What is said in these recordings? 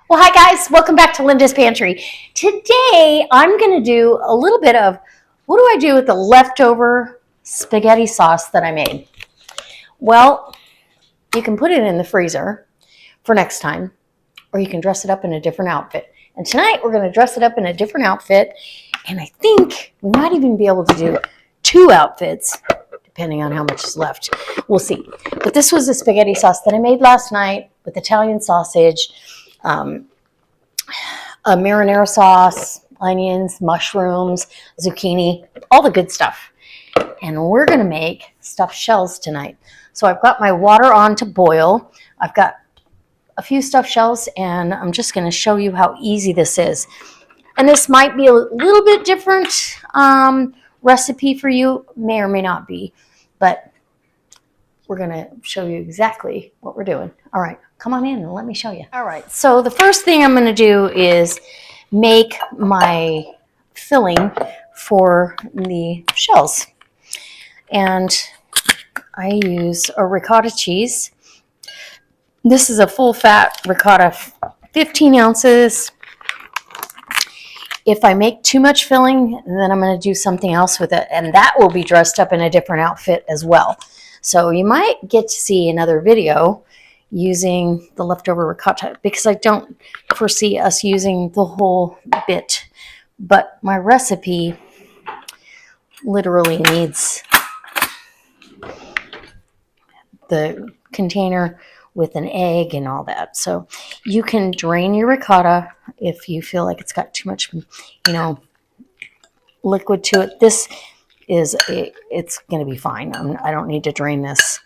Well, hi guys, welcome back to Linda's Pantry. Today, I'm going to do a little bit of what do I do with the leftover spaghetti sauce that I made? Well, you can put it in the freezer for next time, or you can dress it up in a different outfit. And tonight, we're going to dress it up in a different outfit, and I think we might even be able to do two outfits, depending on how much is left. We'll see. But this was the spaghetti sauce that I made last night with Italian sausage, a marinara sauce, onions, mushrooms, zucchini, all the good stuff. And we're going to make stuffed shells tonight. So I've got my water on to boil. I've got a few stuffed shells, and I'm just going to show you how easy this is. And this might be a little bit different recipe for you, may or may not be, but we're going to show you exactly what we're doing. All right, come on in and let me show you. All right, so the first thing I'm going to do is make my filling for the shells. And I use a ricotta cheese. This is a full fat ricotta, 15 ounces. If I make too much filling, then I'm going to do something else with it, and that will be dressed up in a different outfit as well. So you might get to see another video using the leftover ricotta, because I don't foresee us using the whole bit, but my recipe literally needs the container with an egg and all that. So you can drain your ricotta if you feel like it's got too much, liquid to it. This is it's going to be fine. I don't need to drain this,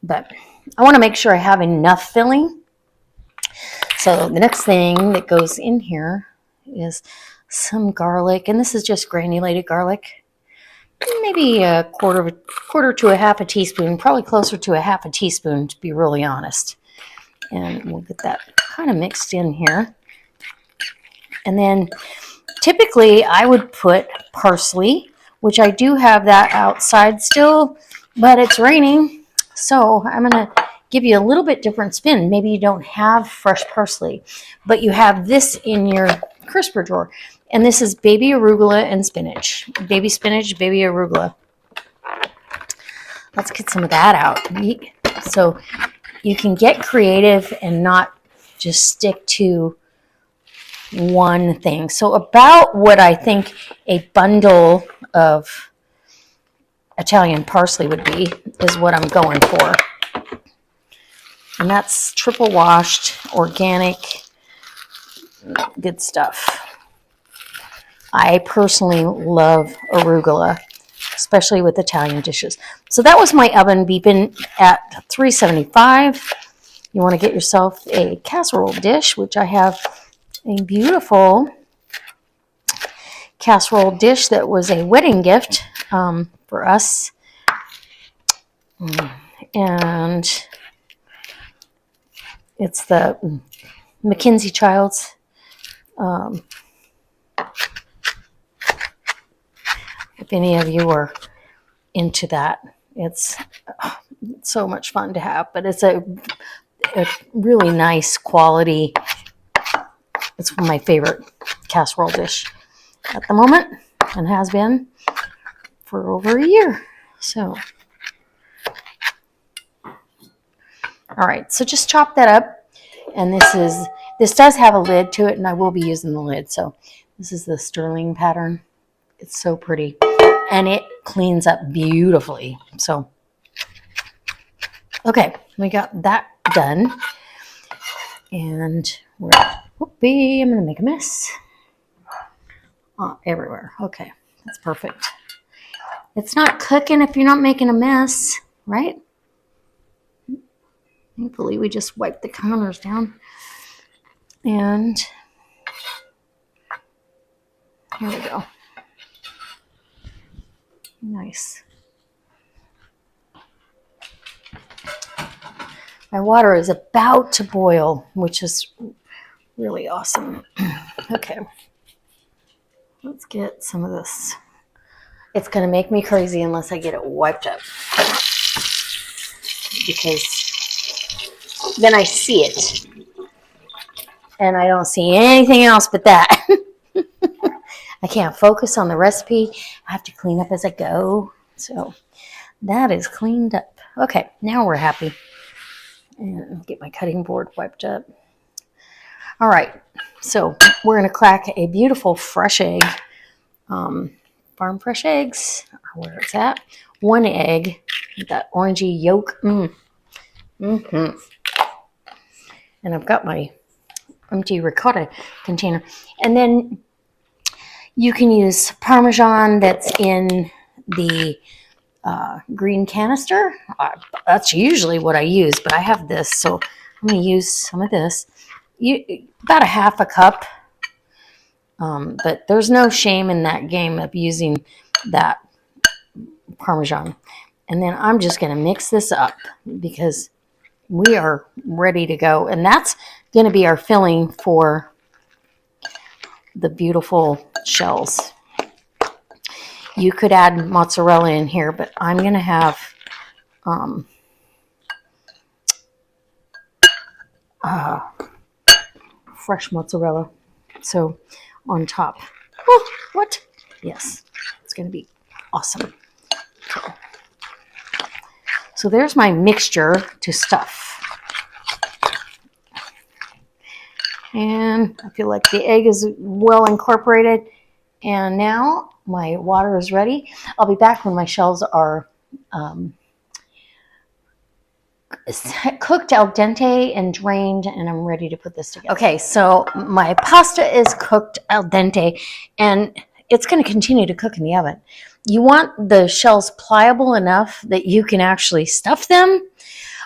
but I want to make sure I have enough filling. So the next thing that goes in here is some garlic, and this is just granulated garlic. Maybe a quarter to a half a teaspoon, probably closer to a half a teaspoon to be really honest. And we'll get that kind of mixed in here. And then typically I would put parsley, which I do have that outside still, but it's raining. So I'm going to give you a little bit different spin. Maybe you don't have fresh parsley, but you have this in your crisper drawer. And this is baby arugula and spinach. Baby spinach, baby arugula. Let's get some of that out. So you can get creative and not just stick to one thing. So about what I think a bundle of Italian parsley would be is what I'm going for. And that's triple washed, organic, good stuff. I personally love arugula, especially with Italian dishes. So that was my oven beeping at 375. You want to get yourself a casserole dish, which I have a beautiful casserole dish that was a wedding gift for us. And it's the Mackenzie Childs. If any of you are into that, it's so much fun to have, but it's a really nice quality. It's my favorite casserole dish at the moment and has been for over a year. So, all right, so just chop that up. And this does have a lid to it, and I will be using the lid. So this is the sterling pattern. It's so pretty, and it cleans up beautifully. So, okay, we got that done, and whoopee, I'm gonna make a mess. Oh, everywhere. Okay, that's perfect. It's not cooking if you're not making a mess, right? Thankfully, we just wiped the counters down, and here we go. Nice. My water is about to boil, which is really awesome. Okay. Let's get some of this. It's going to make me crazy unless I get it wiped up, because then I see it. and I don't see anything else but that. I can't focus on the recipe. I have to clean up as I go. So that is cleaned up. Okay, now we're happy. And get my cutting board wiped up. All right, so we're going to crack a beautiful fresh egg. Farm fresh eggs, where it's at. One egg, that orangey yolk. And I've got my empty ricotta container. And then you can use Parmesan that's in the green canister. That's usually what I use, but I have this, so I'm going to use some of this. About a half a cup. But there's no shame in that game of using that Parmesan. And then I'm just going to mix this up because we are ready to go. And that's going to be our filling for the beautiful shells. You could add mozzarella in here, but I'm going to have fresh mozzarella. So on top. Oh, what? Yes, it's going to be awesome. Okay. So there's my mixture to stuff. And I feel like the egg is well incorporated. And now my water is ready. I'll be back when my shells are cooked al dente and drained, and I'm ready to put this together. Okay, so my pasta is cooked al dente, and it's going to continue to cook in the oven. You want the shells pliable enough that you can actually stuff them,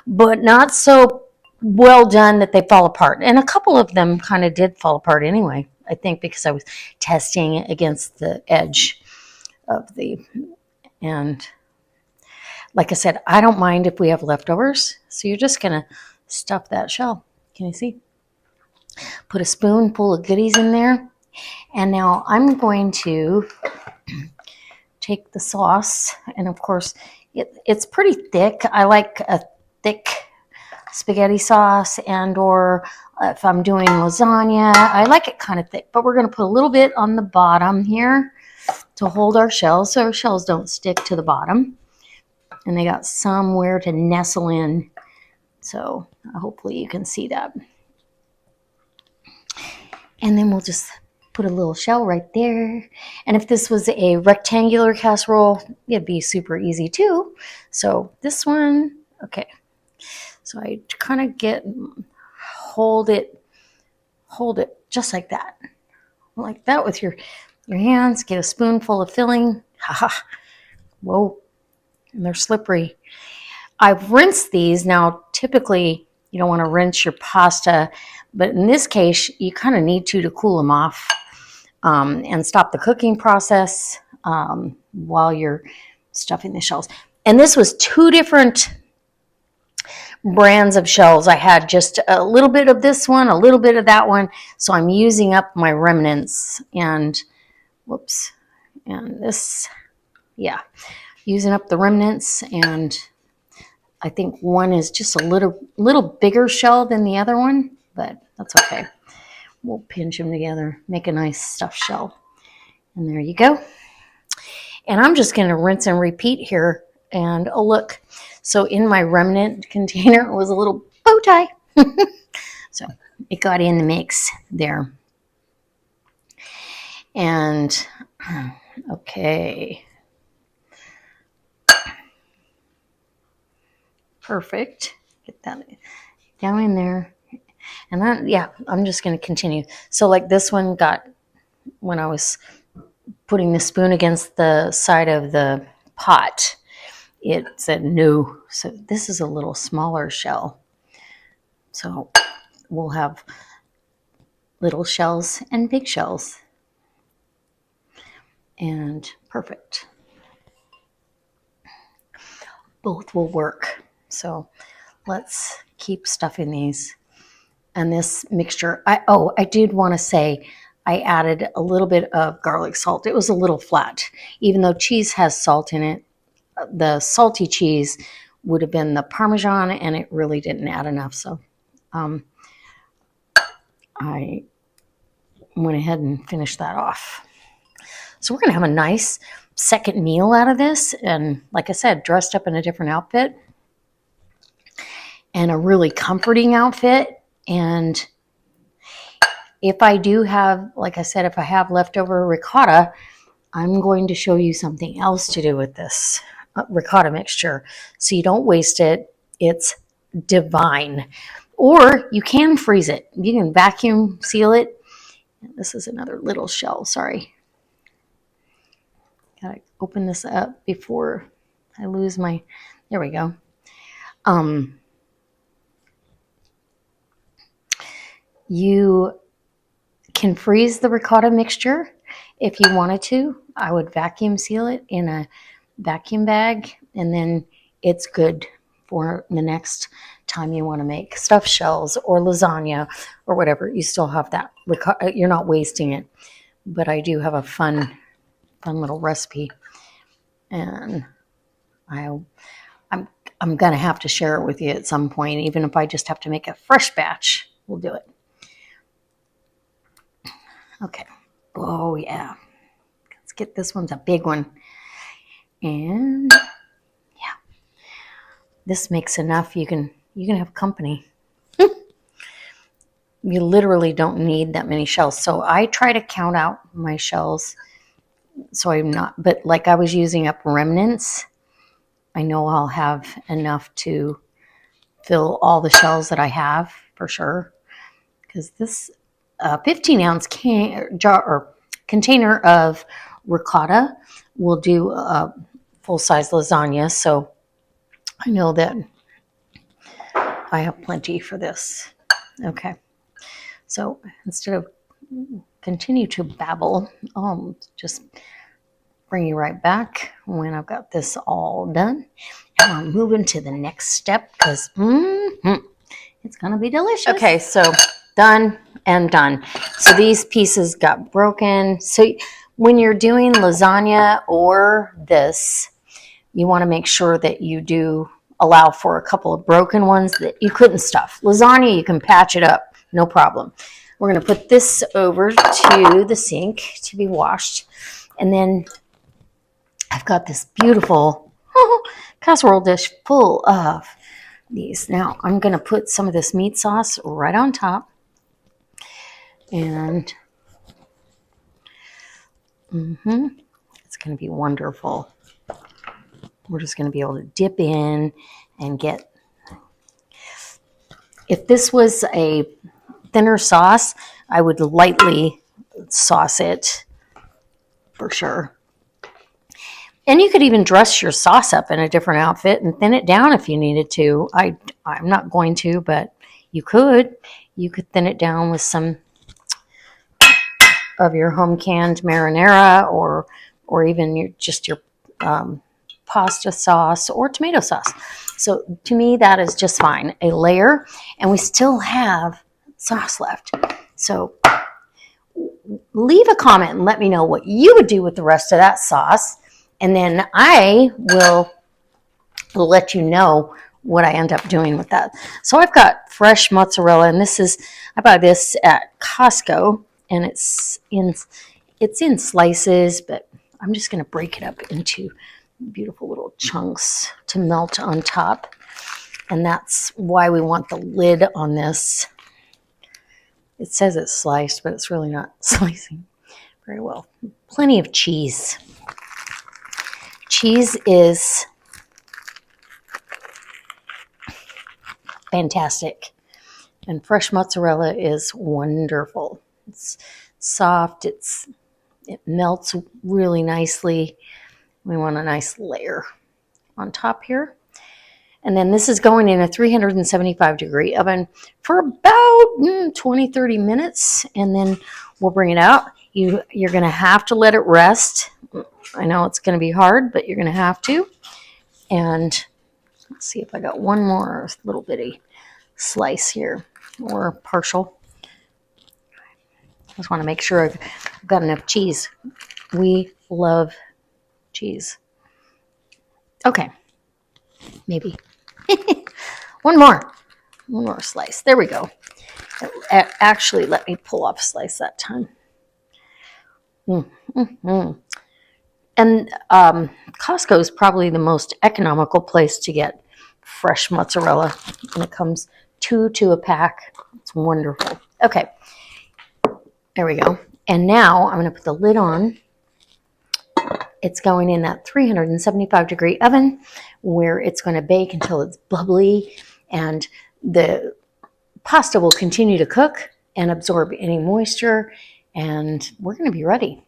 but not so well done that they fall apart. And a couple of them kind of did fall apart anyway, I think, because I was testing against the edge of the, and like I said, I don't mind if we have leftovers. So you're just going to stuff that shell. Can you see? Put a spoonful of goodies in there. And now I'm going to take the sauce. And of course, it's pretty thick. I like a thick spaghetti sauce, and or if I'm doing lasagna, I like it kind of thick. But we're going to put a little bit on the bottom here to hold our shells so our shells don't stick to the bottom. And they got somewhere to nestle in. So hopefully you can see that. And then we'll just put a little shell right there. And if this was a rectangular casserole, it'd be super easy too. So this one, okay. So I kind of hold it just like that. Like that with your hands. Get a spoonful of filling. Ha. Whoa. And they're slippery. I've rinsed these. Now, typically, you don't want to rinse your pasta, but in this case, you kind of need to cool them off and stop the cooking process while you're stuffing the shells. And this was 2 different brands of shells. I had just a little bit of this one, a little bit of that one, so I'm using up my remnants. And, whoops, and this, yeah. Using up the remnants, and I think one is just a little bigger shell than the other one, but that's okay. We'll pinch them together, make a nice stuffed shell. And there you go. And I'm just going to rinse and repeat here. And oh, look. So in my remnant container was a little bow tie. So it got in the mix there. And okay. Perfect. Get that down in there. And then, yeah, I'm just going to continue. So like this one got, when I was putting the spoon against the side of the pot, it said no. So this is a little smaller shell. So we'll have little shells and big shells. And perfect. Both will work. So let's keep stuffing these. And this mixture, I did want to say I added a little bit of garlic salt. It was a little flat. Even though cheese has salt in it, the salty cheese would have been the Parmesan, and it really didn't add enough. So I went ahead and finished that off. So we're going to have a nice second meal out of this. And like I said, dressed up in a different outfit and a really comforting outfit. And if I do have, like I said, if I have leftover ricotta, I'm going to show you something else to do with this ricotta mixture. So you don't waste it. It's divine. Or you can freeze it. You can vacuum seal it. This is another little shell, sorry. Gotta open this up before I lose my, there we go. You can freeze the ricotta mixture if you wanted to. I would vacuum seal it in a vacuum bag, and then it's good for the next time you want to make stuffed shells or lasagna or whatever. You still have that ricotta. You're not wasting it. But I do have a fun little recipe, and I'm gonna have to share it with you at some point, even if I just have to make a fresh batch. We'll do it. Okay. Oh yeah. Let's get this one's a big one. And yeah. This makes enough. You can have company. You literally don't need that many shells. So I try to count out my shells. So I'm not, but like I was using up remnants, I know I'll have enough to fill all the shells that I have for sure. Because this 15-ounce jar or container of ricotta will do a full-size lasagna. So I know that I have plenty for this. Okay. So instead of continue to babble, just bring you right back when I've got this all done. And I'm moving to the next step because it's going to be delicious. Okay, so done and done. So these pieces got broken. So when you're doing lasagna or this, you want to make sure that you do allow for a couple of broken ones that you couldn't stuff. Lasagna, you can patch it up, no problem. We're going to put this over to the sink to be washed. And then I've got this beautiful casserole dish full of these. Now I'm going to put some of this meat sauce right on top. And it's going to be wonderful. We're just going to be able to dip in and get, if this was a thinner sauce, I would lightly sauce it for sure. And you could even dress your sauce up in a different outfit and thin it down if you needed to. I'm not going to, but you could. You could thin it down with some of your home canned marinara or even your pasta sauce or tomato sauce. So to me, that is just fine. A layer, and we still have sauce left. So leave a comment and let me know what you would do with the rest of that sauce. And then I will let you know what I end up doing with that. So I've got fresh mozzarella, and I bought this at Costco, and it's in slices, but I'm just going to break it up into beautiful little chunks to melt on top. And that's why we want the lid on this. It says it's sliced, but it's really not slicing very well. Plenty of cheese. Cheese is fantastic. And fresh mozzarella is wonderful. It's soft. It melts really nicely. We want a nice layer on top here. And then this is going in a 375-degree oven for about 20, 30 minutes. And then we'll bring it out. You're going to have to let it rest. I know it's going to be hard, but you're going to have to. And let's see if I got one more little bitty slice here, or partial. I just want to make sure I've got enough cheese. We love cheese. Okay, maybe one more slice. There we go. Actually, let me pull off a slice that time. And Costco is probably the most economical place to get fresh mozzarella. And it comes two to a pack. It's wonderful. Okay, there we go. And now I'm going to put the lid on. It's going in that 375-degree oven where it's going to bake until it's bubbly, and the pasta will continue to cook and absorb any moisture, and we're going to be ready.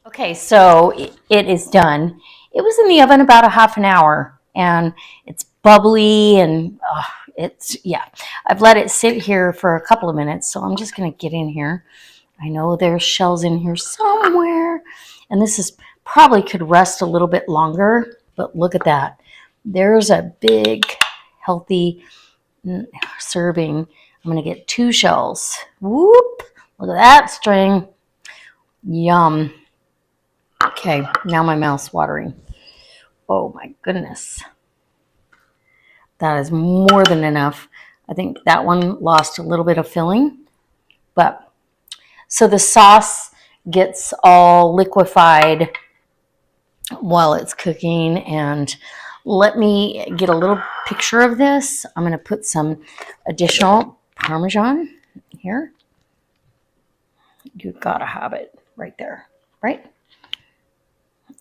Okay, so it is done. It was in the oven about a half an hour, and it's bubbly, and yeah. I've let it sit here for a couple of minutes, so I'm just going to get in here. I know there's shells in here somewhere, and this is probably could rest a little bit longer, but look at that. There's a big, healthy serving. I'm going to get 2 shells. Whoop! Look at that string. Yum. Okay, now my mouth's watering. Oh my goodness. That is more than enough. I think that one lost a little bit of filling, but so the sauce gets all liquefied while it's cooking. And let me get a little picture of this. I'm going to put some additional Parmesan here. You've got to have it right there, right?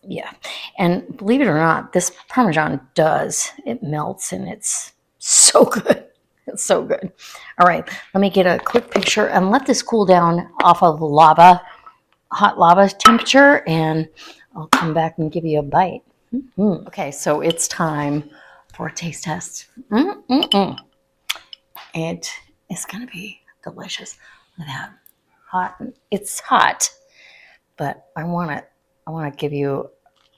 Yeah. And believe it or not, this Parmesan it melts, and it's so good. It's so good. All right, let me get a quick picture and let this cool down off of hot lava temperature, and I'll come back and give you a bite. Okay, so it's time for a taste test. It is going to be delicious. Look at that. Hot. It's hot, but I want to give you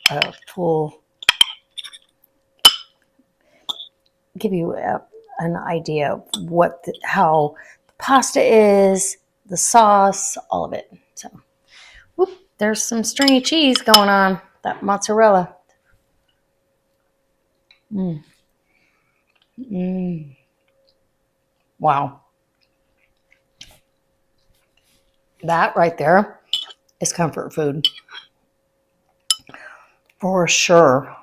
a full, an idea of how the pasta is, the sauce, all of it. So, whoop, there's some stringy cheese going on, that mozzarella. Wow. That right there is comfort food. For sure.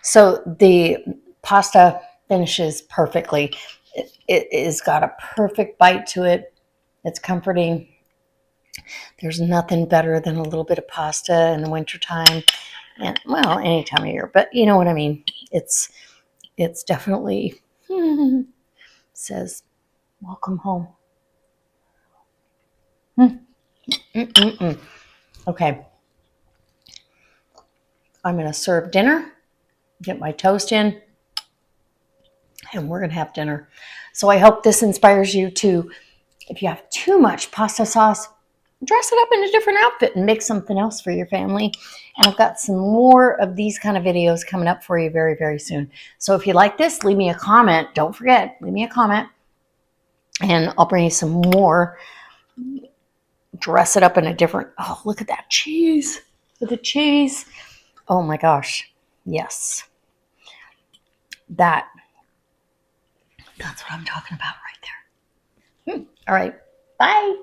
So the pasta finishes perfectly. It has got a perfect bite to it. It's comforting. There's nothing better than a little bit of pasta in the wintertime. And, well, any time of year. But you know what I mean. It's definitely says, welcome home. Okay. I'm going to serve dinner, get my toast in, and we're going to have dinner. So I hope this inspires you to, if you have too much pasta sauce, dress it up in a different outfit and make something else for your family. And I've got some more of these kind of videos coming up for you very, very soon. So if you like this, leave me a comment. Don't forget, leave me a comment, and I'll bring you some more. Dress it up in a different, oh, look at that cheese. Look at the cheese. Oh my gosh. Yes. That's what I'm talking about right there. All right. Bye.